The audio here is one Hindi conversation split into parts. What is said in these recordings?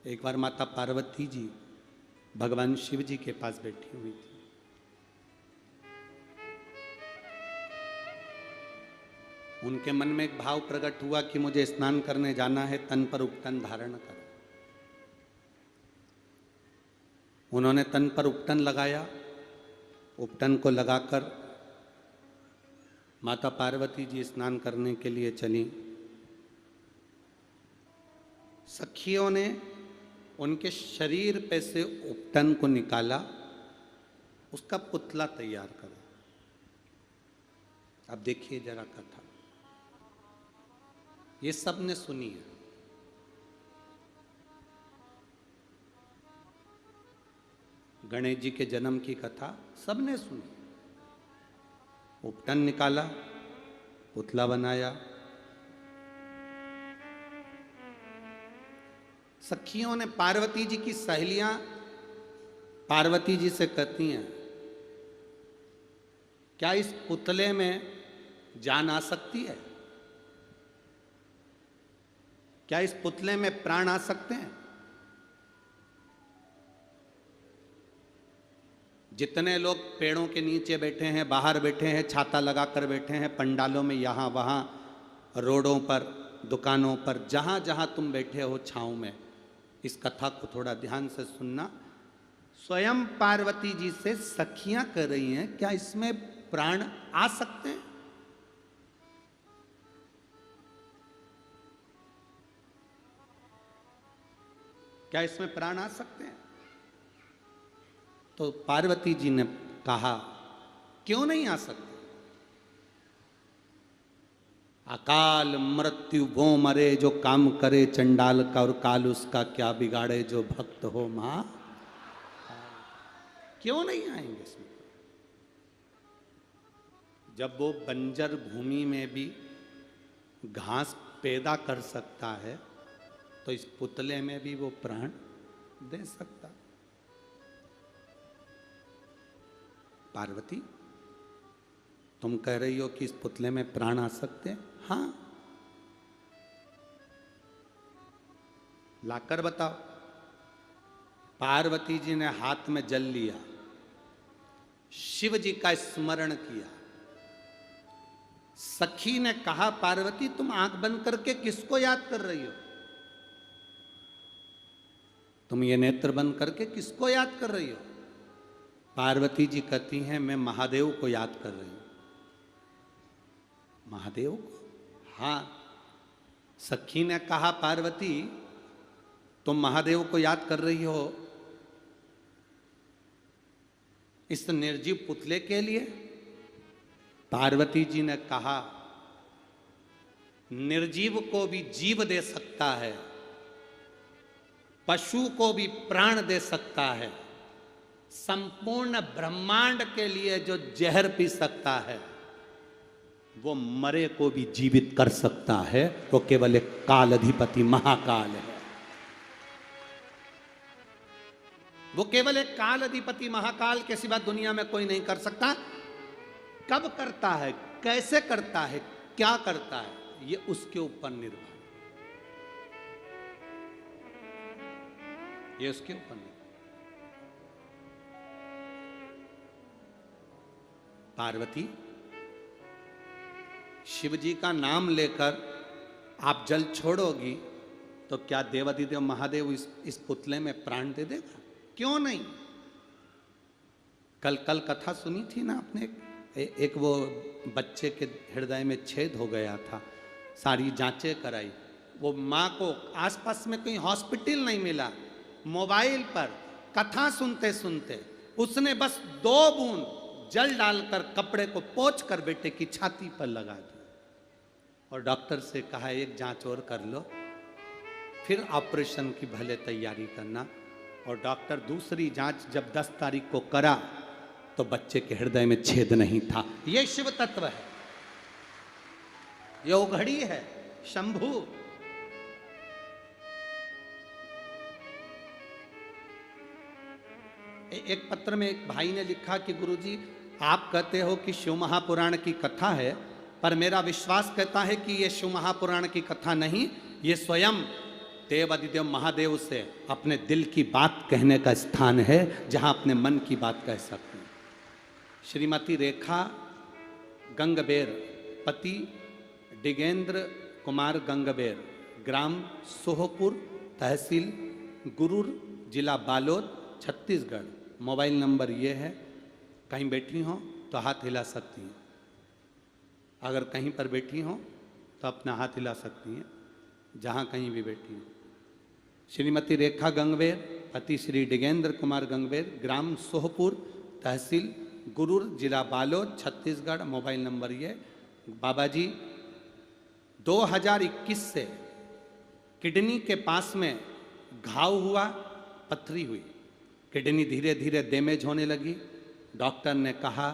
एक बार माता पार्वती जी भगवान शिव जी के पास बैठी हुई थी। उनके मन में एक भाव प्रकट हुआ कि मुझे स्नान करने जाना है, तन पर उपटन धारण करो। उन्होंने तन पर उपटन लगाया। उपटन को लगाकर माता पार्वती जी स्नान करने के लिए चली। सखियों ने उनके शरीर पे से उपटन को निकाला, उसका पुतला तैयार करा। अब देखिए जरा कथा, ये सब ने सुनी है। गणेश जी के जन्म की कथा सबने सुनी। उपटन निकाला, पुतला बनाया। सखियों ने, पार्वती जी की सहेलियां पार्वती जी से कहती हैं, क्या इस पुतले में जान आ सकती है? क्या इस पुतले में प्राण आ सकते हैं? जितने लोग पेड़ों के नीचे बैठे हैं, बाहर बैठे हैं, छाता लगाकर बैठे हैं, पंडालों में, यहाँ वहाँ, रोडों पर, दुकानों पर, जहाँ जहाँ तुम बैठे हो छाँव में, इस कथा को थोड़ा ध्यान से सुनना। स्वयं पार्वती जी से सखियां कर रही हैं, क्या इसमें प्राण आ सकते हैं? क्या इसमें प्राण आ सकते हैं? तो पार्वती जी ने कहा, क्यों नहीं आ सकते? अकाल मृत्यु वो मरे जो काम करे चंडाल का, और काल उसका क्या बिगाड़े जो भक्त हो मां। क्यों नहीं आएंगे इसमें? जब वो बंजर भूमि में भी घास पैदा कर सकता है, तो इस पुतले में भी वो प्राण दे सकता। पार्वती, तुम कह रही हो कि इस पुतले में प्राण आ सकते हैं? हाँ, लाकर बताओ। पार्वती जी ने हाथ में जल लिया, शिव जी का स्मरण किया। सखी ने कहा, पार्वती तुम आंख बंद करके किसको याद कर रही हो? तुम ये नेत्र बंद करके किसको याद कर रही हो? पार्वती जी कहती हैं, मैं महादेव को याद कर रही हूं। महादेव को? हाँ। सखी ने कहा, पार्वती तुम महादेव को याद कर रही हो इस निर्जीव पुतले के लिए? पार्वती जी ने कहा, निर्जीव को भी जीव दे सकता है, पशु को भी प्राण दे सकता है, संपूर्ण ब्रह्मांड के लिए जो जहर पी सकता है, वो मरे को भी जीवित कर सकता है। वो केवल एक काल अधिपति महाकाल है। वो केवल एक काल अधिपति महाकाल के सिवा दुनिया में कोई नहीं कर सकता। कब करता है, कैसे करता है, क्या करता है, ये उसके ऊपर निर्भर, ये उसके ऊपर निर्भर। पार्वती, शिव जी का नाम लेकर आप जल छोड़ोगी तो क्या देवाधिदेव महादेव इस पुतले में प्राण दे देगा? क्यों नहीं? कल कथा सुनी थी ना आपने, एक वो बच्चे के हृदय में छेद हो गया था, सारी जांचें कराई, वो माँ को आसपास में कहीं हॉस्पिटल नहीं मिला, मोबाइल पर कथा सुनते सुनते उसने बस 2 बूंद जल डालकर कपड़े को पोंछ कर बेटे की छाती पर लगा दिया और डॉक्टर से कहा, एक जांच और कर लो, फिर ऑपरेशन की भले तैयारी करना। और डॉक्टर दूसरी जांच जब 10 तारीख को करा तो बच्चे के हृदय में छेद नहीं था। यह शिव तत्व है, यह उघड़ी है, शंभु। एक पत्र में एक भाई ने लिखा कि गुरुजी, आप कहते हो कि शिव महापुराण की कथा है, पर मेरा विश्वास कहता है कि यह शिव महापुराण की कथा नहीं, ये स्वयं देव अधिदेव महादेव से अपने दिल की बात कहने का स्थान है, जहां अपने मन की बात कह सकते हैं। श्रीमती रेखा गंगबेर, पति डिगेंद्र कुमार गंगबेर, ग्राम सोहपुर, तहसील गुरूर, जिला बालोद, छत्तीसगढ़। मोबाइल नंबर ये है, कहीं बैठी हो तो हाथ हिला सकती हैं। अगर कहीं पर बैठी हो तो अपना हाथ हिला सकती हैं, जहाँ कहीं भी बैठी हो। श्रीमती रेखा गंगबेर, पति श्री डिगेंद्र कुमार गंगबेर, ग्राम सोहपुर, तहसील गुरूर, जिला बालोद, छत्तीसगढ़। मोबाइल नंबर ये। बाबा जी 2021 से किडनी के पास में घाव हुआ, पथरी हुई, किडनी धीरे धीरे डैमेज होने लगी। डॉक्टर ने कहा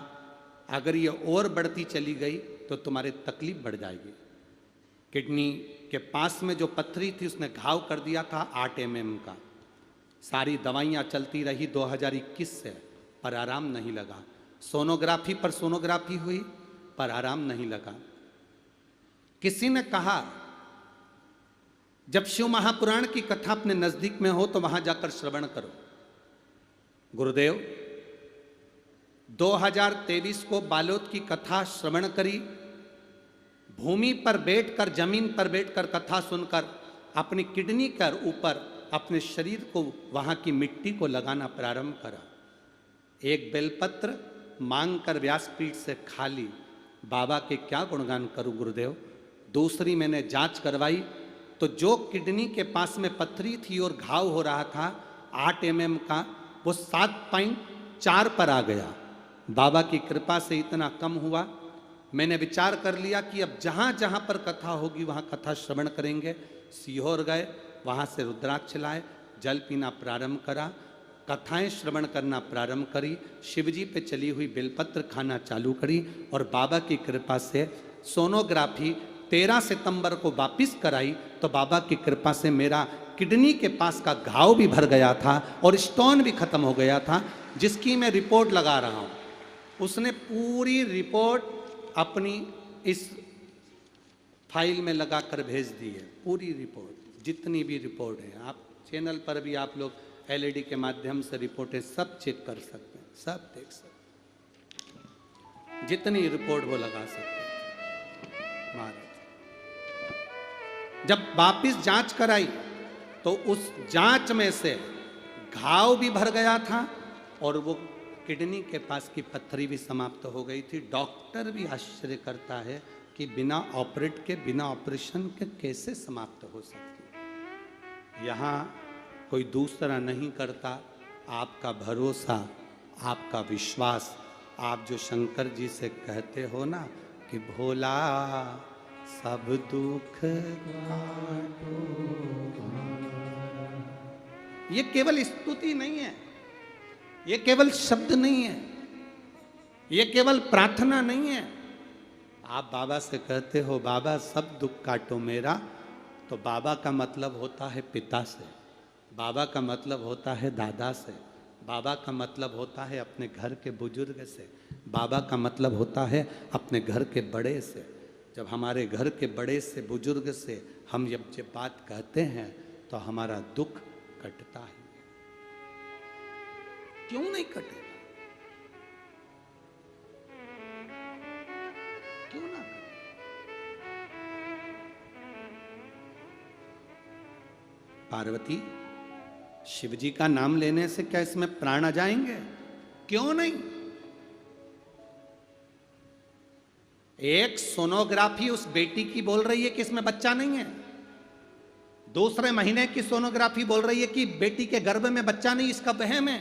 अगर ये और बढ़ती चली गई तो तुम्हारी तकलीफ बढ़ जाएगी। किडनी के पास में जो पथरी थी उसने घाव कर दिया था 8 mm का। सारी दवाइयाँ चलती रही 2021 से, पर आराम नहीं लगा। सोनोग्राफी पर सोनोग्राफी हुई, पर आराम नहीं लगा। किसी ने कहा जब शिव महापुराण की कथा अपने नजदीक में हो तो वहां जाकर श्रवण करो। गुरुदेव 2023 को बालोद की कथा श्रवण करी। भूमि पर बैठकर, जमीन पर बैठकर कथा सुनकर अपनी किडनी कर ऊपर अपने शरीर को, वहां की मिट्टी को लगाना प्रारंभ करा। एक बेलपत्र मांग कर व्यासपीठ से खा ली। बाबा के क्या गुणगान करूं गुरुदेव। दूसरी मैंने जांच करवाई तो जो किडनी के पास में पथरी थी और घाव हो रहा था 8 mm का, वो 7.4 पर आ गया। बाबा की कृपा से इतना कम हुआ। मैंने विचार कर लिया कि अब जहाँ जहाँ पर कथा होगी वहाँ कथा श्रवण करेंगे। सीहोर गए, वहाँ से रुद्राक्ष लाए, जल पीना प्रारंभ करा, कथाएं श्रवण करना प्रारंभ करी, शिवजी पे चली हुई बेलपत्र खाना चालू करी और बाबा की कृपा से सोनोग्राफी 13 सितंबर को वापिस कराई तो बाबा की कृपा से मेरा किडनी के पास का घाव भी भर गया था और स्टोन भी खत्म हो गया था, जिसकी मैं रिपोर्ट लगा रहा हूँ। उसने पूरी रिपोर्ट अपनी इस फाइल में लगाकर भेज दी है। पूरी रिपोर्ट, जितनी भी रिपोर्ट है, आप चैनल पर भी आप लोग LED के माध्यम से रिपोर्टें सब चेक कर सकते हैं, सब देख सकते हैं, जितनी रिपोर्ट वो लगा सकते हैं। महाराज जब वापिस जांच कराई तो उस जांच में से घाव भी भर गया था और वो किडनी के पास की पत्थरी भी समाप्त हो गई थी। डॉक्टर भी आश्चर्य करता है कि बिना ऑपरेट के, बिना ऑपरेशन के कैसे समाप्त हो सकती। यहाँ कोई दूसरा नहीं करता, आपका भरोसा, आपका विश्वास। आप जो शंकर जी से कहते हो ना कि भोला सब दुख काटो, ये केवल स्तुति नहीं है, ये केवल शब्द नहीं है, ये केवल प्रार्थना नहीं है। आप बाबा से कहते हो बाबा सब दुख काटो मेरा, तो बाबा का मतलब होता है पिता से, बाबा का मतलब होता है दादा से, बाबा का मतलब होता है अपने घर के बुजुर्ग से, बाबा का मतलब होता है अपने घर के बड़े से। जब हमारे घर के बड़े से, बुजुर्ग से हम जब बात कहते हैं तो हमारा दुख कटता है। क्यों नहीं कटेगा? क्यों ना? पार्वती, शिवजी का नाम लेने से क्या इसमें प्राण आ जाएंगे? क्यों नहीं? एक सोनोग्राफी उस बेटी की बोल रही है कि इसमें बच्चा नहीं है, दूसरे महीने की सोनोग्राफी बोल रही है कि बेटी के गर्भ में बच्चा नहीं, इसका वहम है।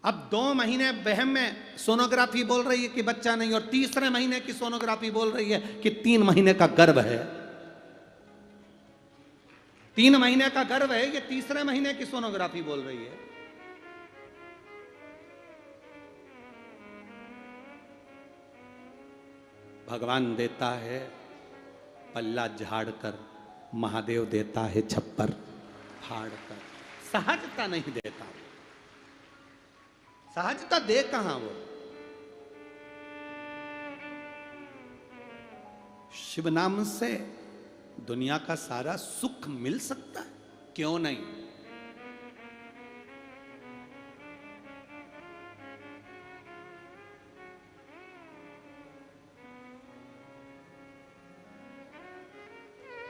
अब 2 महीने वहम में सोनोग्राफी बोल रही है कि बच्चा नहीं, और तीसरे महीने की सोनोग्राफी बोल रही है कि 3 महीने का गर्भ है। 3 महीने का गर्भ है, ये तीसरे महीने की सोनोग्राफी बोल रही है। भगवान देता है पल्ला झाड़कर, महादेव देता है छप्पर फाड़कर। सहजता नहीं देता, सहजता दे कहां वो? शिव नाम से दुनिया का सारा सुख मिल सकता है, क्यों नहीं।